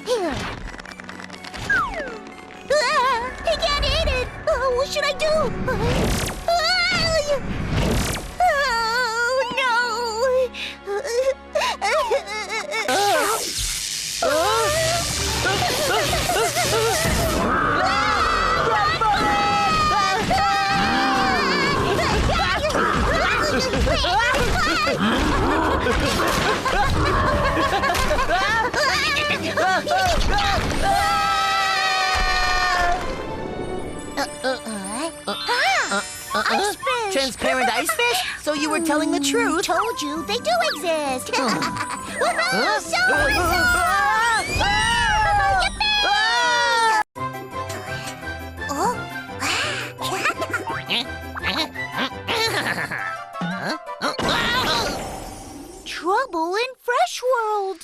He can't eat it. What should I do? Oh, no. Ice fish. Transparent ice fish? So you were telling the truth? Told you they do exist. Woohoo! Show Trouble in Fresh World.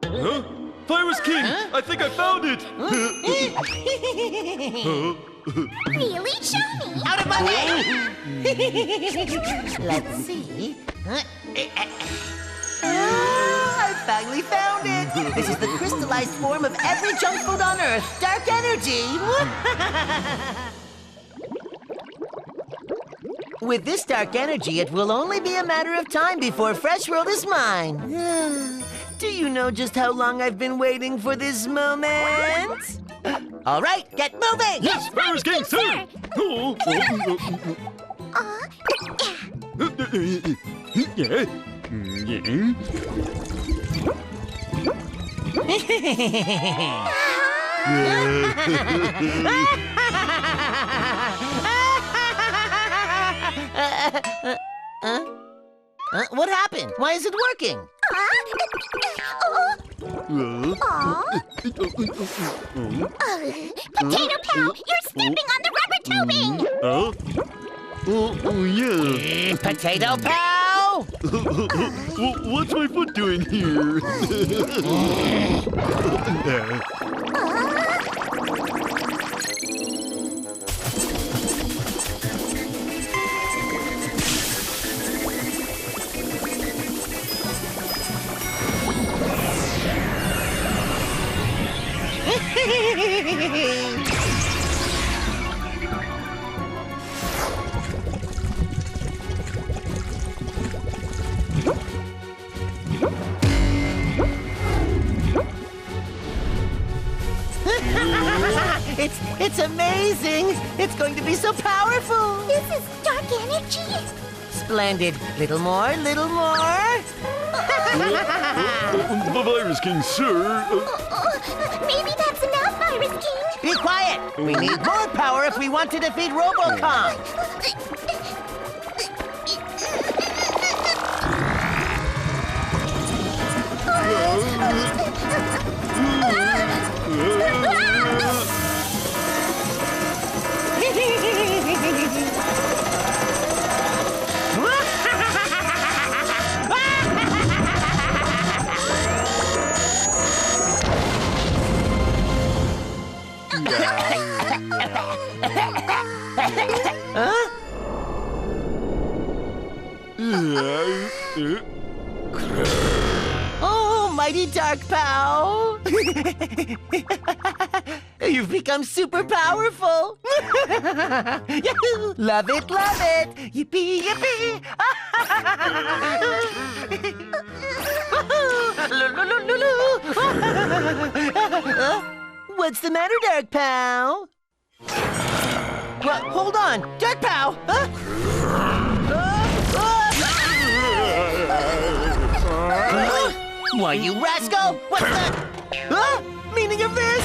Huh? Virus King! I think I found it! Really? Show me. Out of my way! Let's see. I finally found it! This is the crystallized form of every junk food on Earth. Dark energy! With this dark energy, it will only be a matter of time before Fresh World is mine. Do you know just how long I've been waiting for this moment? All right, get moving! Yes, Virus King, sir! What happened? Why is it working? Potato Pal, you're stepping on the rubber tubing! Oh, yeah. Potato Pal! What's my foot doing here? It's amazing! It's going to be so powerful! This is dark energy. Splendid. Little more, little more. The Virus King, sir. Maybe that's enough, Virus King. Be quiet! We need more power if we want to defeat Robocom. Oh, mighty Dark Pal! You've become super powerful! Yahoo! Love it, love it! Yippee, yippee! What's the matter, Dark Pal? Well, hold on! Dark Pal! Why, you rascal! What's the meaning of this?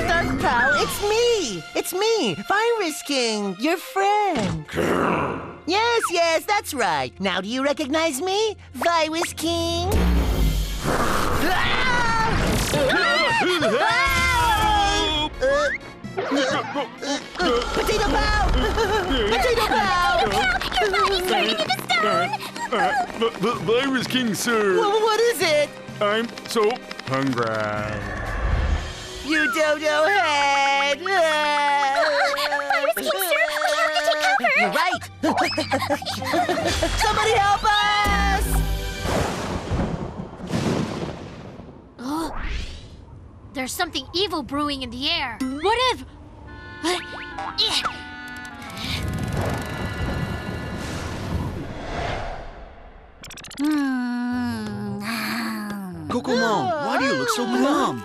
Dark Pal, it's me! It's me, Virus King, your friend. Yes, yes, that's right. Now do you recognize me, Virus King? Potato Pal! Potato Pal! You're Virus King, sir. What is it? I'm so hungry. You dodo head! Virus King, sir, we have to take cover! You're right! Somebody help us! Oh, there's something evil brewing in the air. What if... Cocomong, why do you look so glum?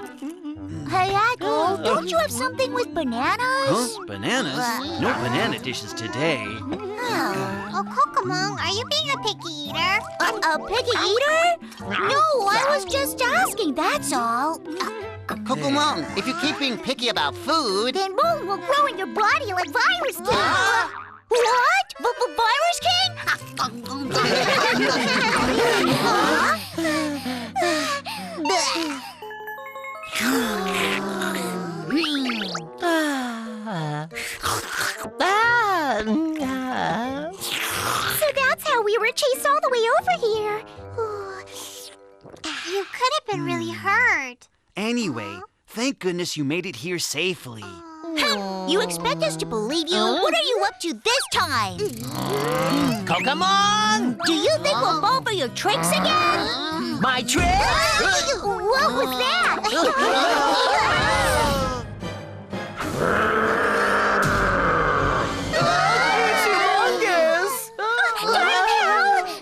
Hey, Apple, don't you have something with bananas? Huh? Bananas? No banana dishes today. Oh, Cocomong, are you being a picky eater? A picky eater? No, I was just asking, that's all. Cocomong, if you keep being picky about food... Then mold will grow in your body like Virus King. What? Virus King? So that's how we were chased all the way over here. You could have been really hurt. Anyway, thank goodness you made it here safely. You expect us to believe you? What are you up to this time? Cocomong! Do you think we'll fall for your tricks again? My trick? What was that? It's humongous!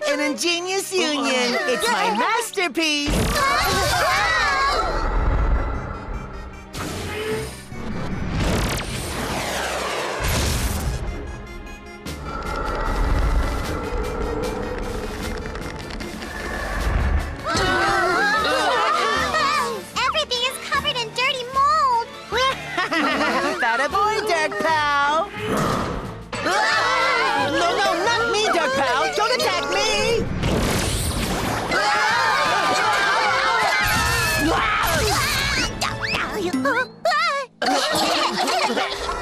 An ingenious union. It's my masterpiece. Everything is covered in dirty mold. Bada boy, Dark Pal. No, not me, Dark Pal. Don't attack me.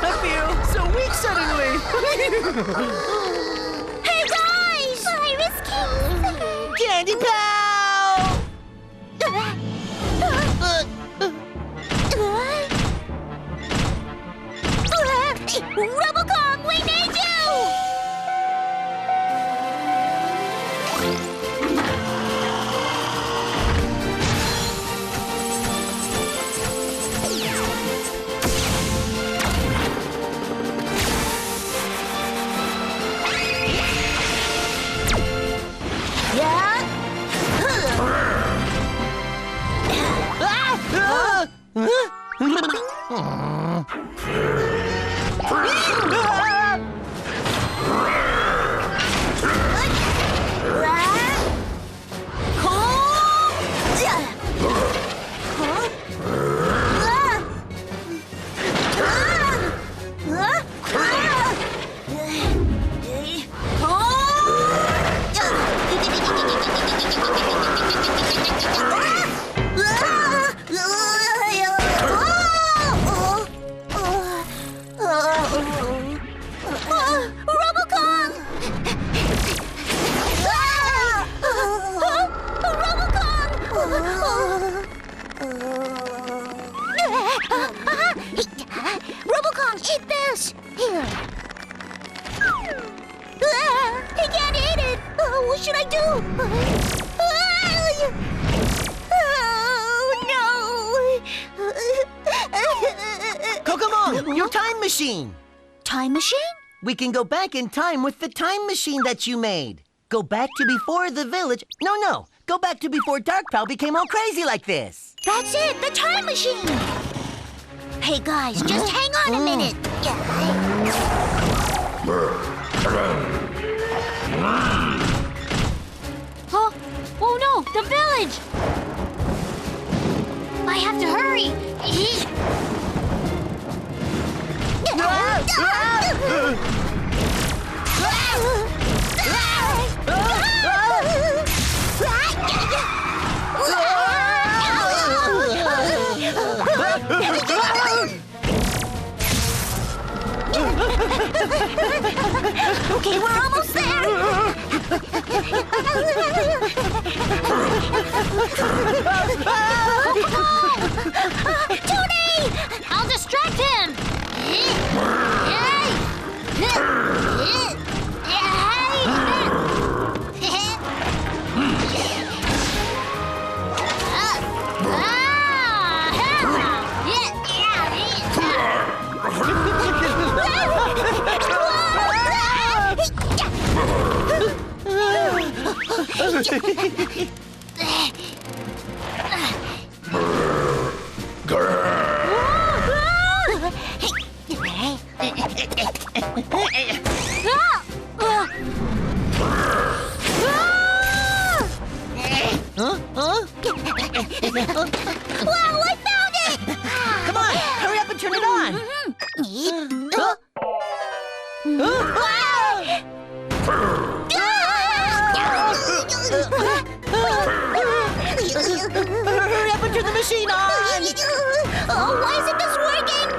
I feel so weak suddenly. Hey guys! Virus King! Candy Pal! Robocom, we need you! Robocom, eat this! Here. He can't eat it! What should I do? Oh, no! Cocomong, your time machine. Time machine? We can go back in time with the time machine that you made. Go back to before the village. No. Go back to before Dark Pal became all crazy like this. That's it, the time machine! Hey guys, just hang on a minute. Huh? Oh no, the village! I have to hurry! Okay, we're almost there. Wow, I found it! Come on, hurry up and turn it on. Hurry up and turn the machine on. Oh, why isn't this working?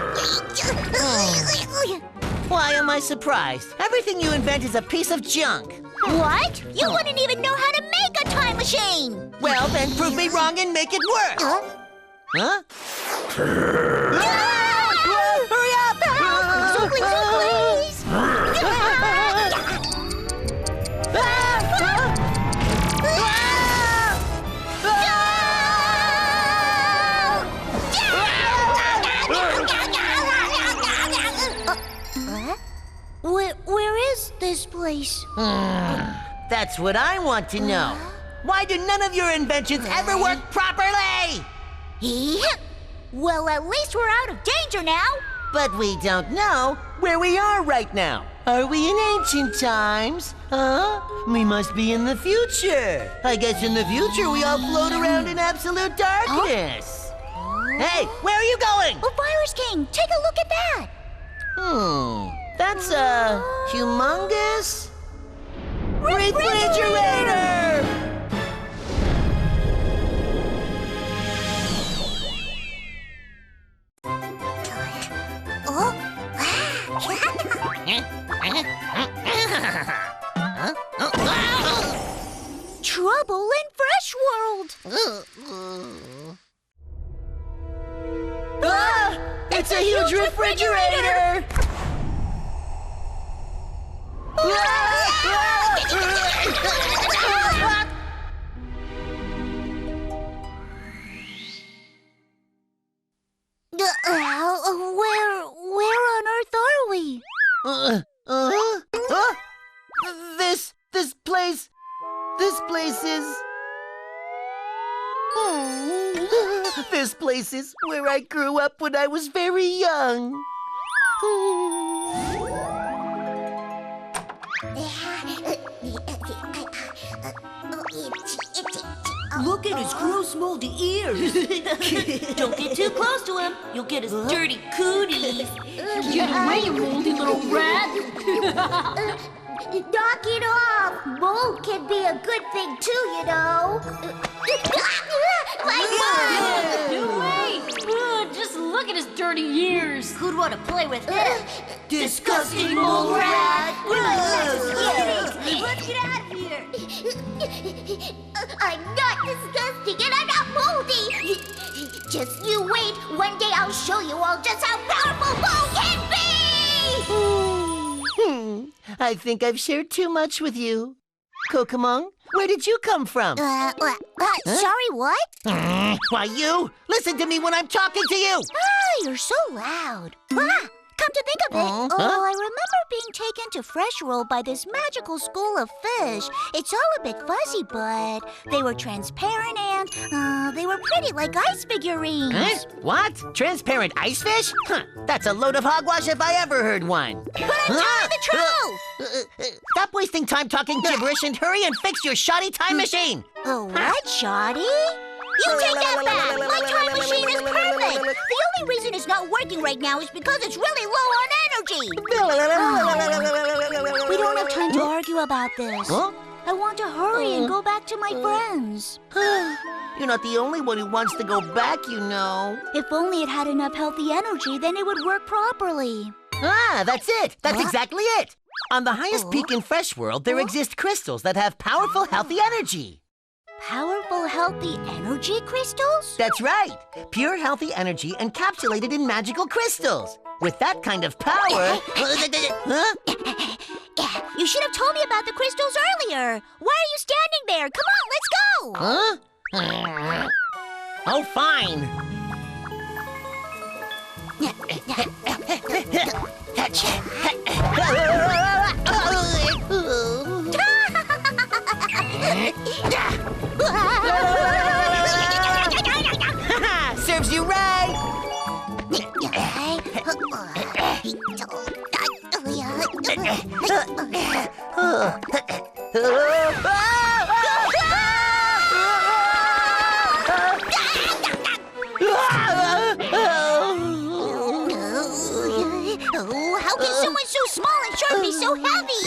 Why am I surprised? Everything you invent is a piece of junk. What? You wouldn't even know how to make a time machine! Well, then prove me wrong and make it work. Huh? Hurry up! So please! Where is this place? That's what I want to know. Why do none of your inventions ever work properly? Well, at least we're out of danger now. But we don't know where we are right now. Are we in ancient times? Huh? We must be in the future. I guess in the future we all float around in absolute darkness. Hey, where are you going? Oh, Virus King, take a look at that. That's a humongous refrigerator! Trouble in Fresh World. It's a huge refrigerator! Where on earth are we? This place is where I grew up when I was very young. Look at his gross, moldy ears. Don't get too close to him. You'll get his dirty cooties. Get away, you moldy little rat! Knock it off! Mold can be a good thing too, you know. My mom! No way! Ugh, just look at his dirty ears. Who'd want to play with him? Disgusting mole rat! Let's get out of here. I'm not disgusting and I'm not moldy. Just you wait. One day I'll show you all just how powerful mold can be. I think I've shared too much with you. Cocomong, where did you come from? Sorry, what? Why, you! Listen to me when I'm talking to you! You're so loud. Come to think of it, I remember being taken to Fresh World by this magical school of fish. It's all a bit fuzzy, but they were transparent and they were pretty like ice figurines. Huh? What? Transparent ice fish? Huh, that's a load of hogwash if I ever heard one. But I'm telling the truth! Stop wasting time talking gibberish and hurry and fix your shoddy time machine! What, Shoddy? You take that back! My time machine is perfect! The only reason it's not working right now is because it's really low on energy! We don't have time to argue about this. Huh? I want to hurry and go back to my friends. You're not the only one who wants to go back, you know. If only it had enough healthy energy, then it would work properly. That's it! That's exactly it! On the highest peak in Fresh World, there exist crystals that have powerful, healthy energy. Powerful, healthy energy crystals? That's right. Pure, healthy energy encapsulated in magical crystals. With that kind of power... Huh? You should have told me about the crystals earlier. Why are you standing there? Come on, let's go. Huh? Oh, fine. Serves you right. How can someone so small and short be so heavy?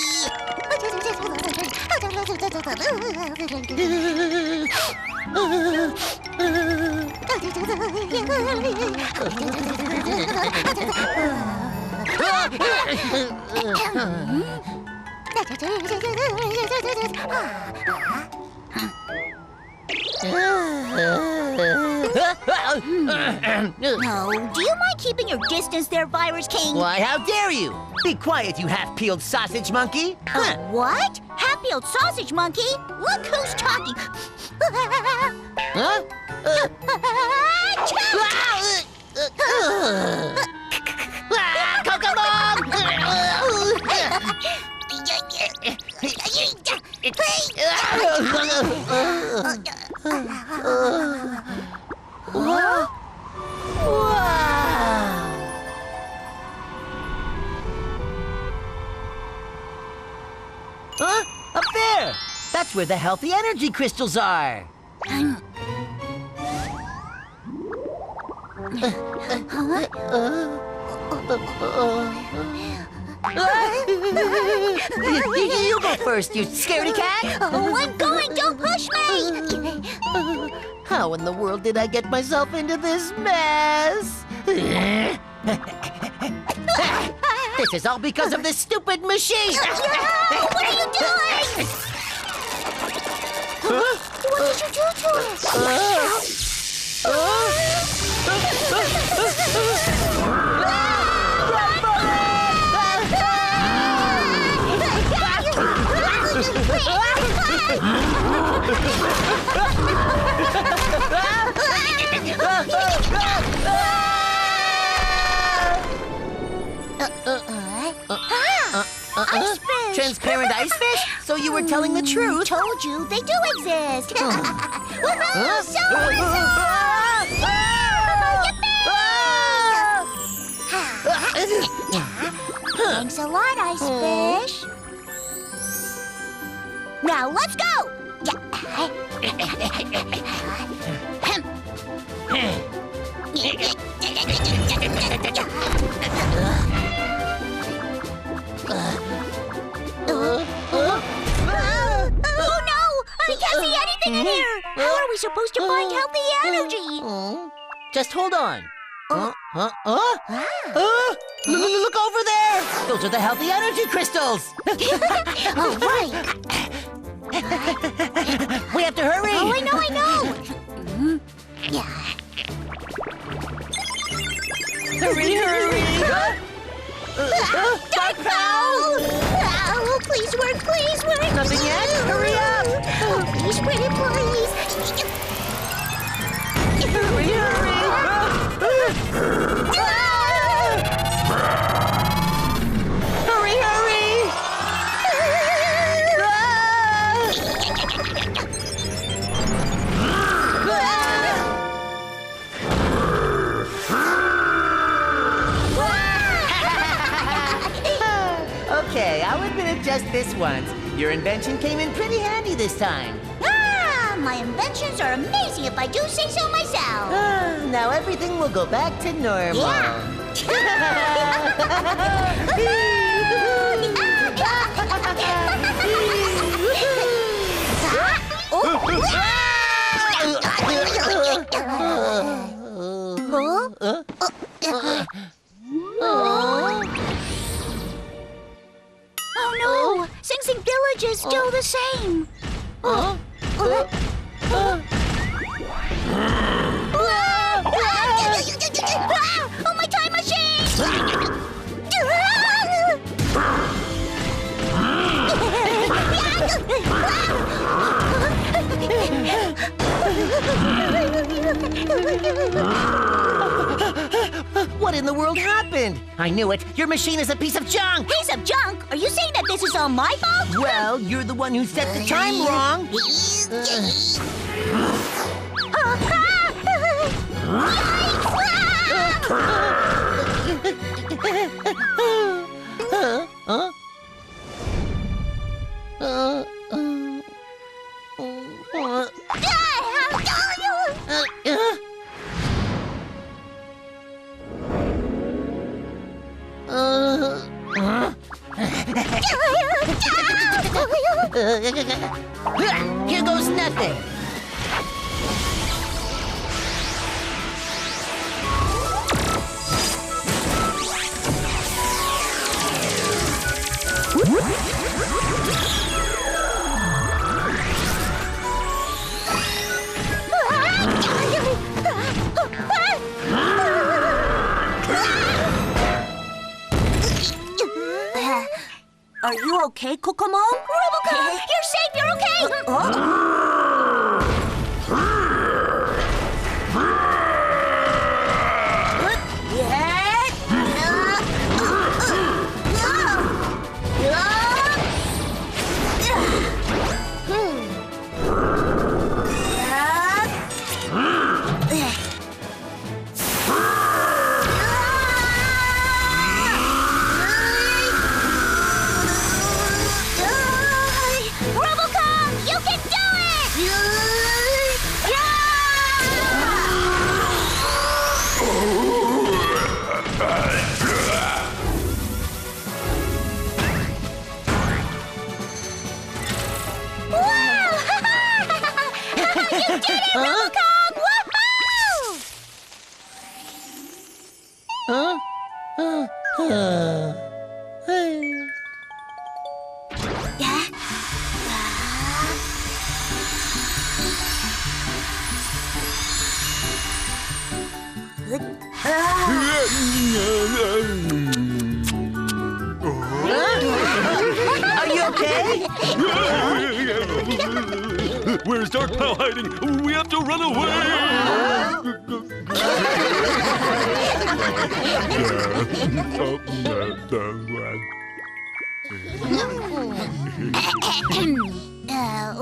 No, do you mind keeping your distance there, Virus King? Why, how dare you? Be quiet, you half-peeled sausage monkey. Huh? What? Half-peeled sausage monkey? Look who's talking. Huh? Cocomong! Wow! Huh? Up there! That's where the healthy energy crystals are. You go first, you scaredy cat! Oh, I'm going! Don't push me! How in the world did I get myself into this mess? This is all because of this stupid machine! What are you doing? What did you do to Ice fish! Transparent ice fish? So you were telling the truth? Told you, they do exist! Woohoo! So Thanks a lot, ice fish. Now let's go! Oh no! I can't see anything in here! How are we supposed to find healthy energy? Just hold on. Look over there! Those are the healthy energy crystals! Oh, right! We have to hurry! Oh, I know! Hurry! Dark Prowl! Oh, please work! Nothing yet? Hurry up! Oh, please, pretty please! Hurry! Okay, I'll admit it just this once. Your invention came in pretty handy this time. My inventions are amazing if I do say so myself. Now everything will go back to normal. Oh no! Sing Sing Village is still the same. Oh, my time machine! What in the world happened? I knew it. Your machine is a piece of junk. Piece of junk? Are you saying that this is all my fault? Well, you're the one who set the time wrong. Here goes nothing. Are you okay, Cocomong? Robocop, you're safe, you're okay! Are you okay? Where's Dark Pal hiding? We have to run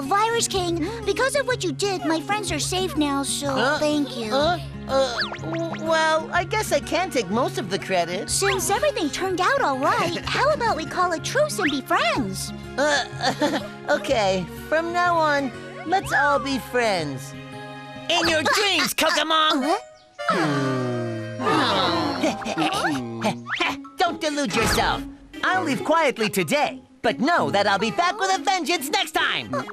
Virus King, because of what you did, my friends are safe now, so thank you. Well, I guess I can take most of the credit. Since everything turned out all right, how about we call a truce and be friends? Okay, from now on, let's all be friends. In your dreams, Cocomong! Don't delude yourself. I'll leave quietly today, but know that I'll be back with a vengeance next time. Bring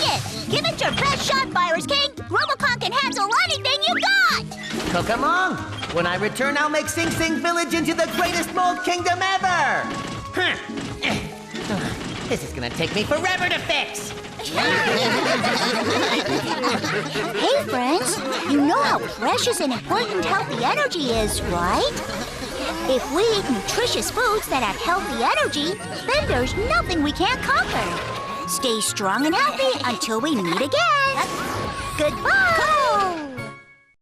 it! Give it your best shot, Virus King! Robocon can handle anything you got! Cocomong, when I return, I'll make Sing Sing Village into the greatest mold kingdom ever! This is gonna take me forever to fix! Hey, friends! You know how precious and important healthy energy is, right? If we eat nutritious foods that have healthy energy, then there's nothing we can't conquer. Stay strong and healthy until we meet again. Goodbye!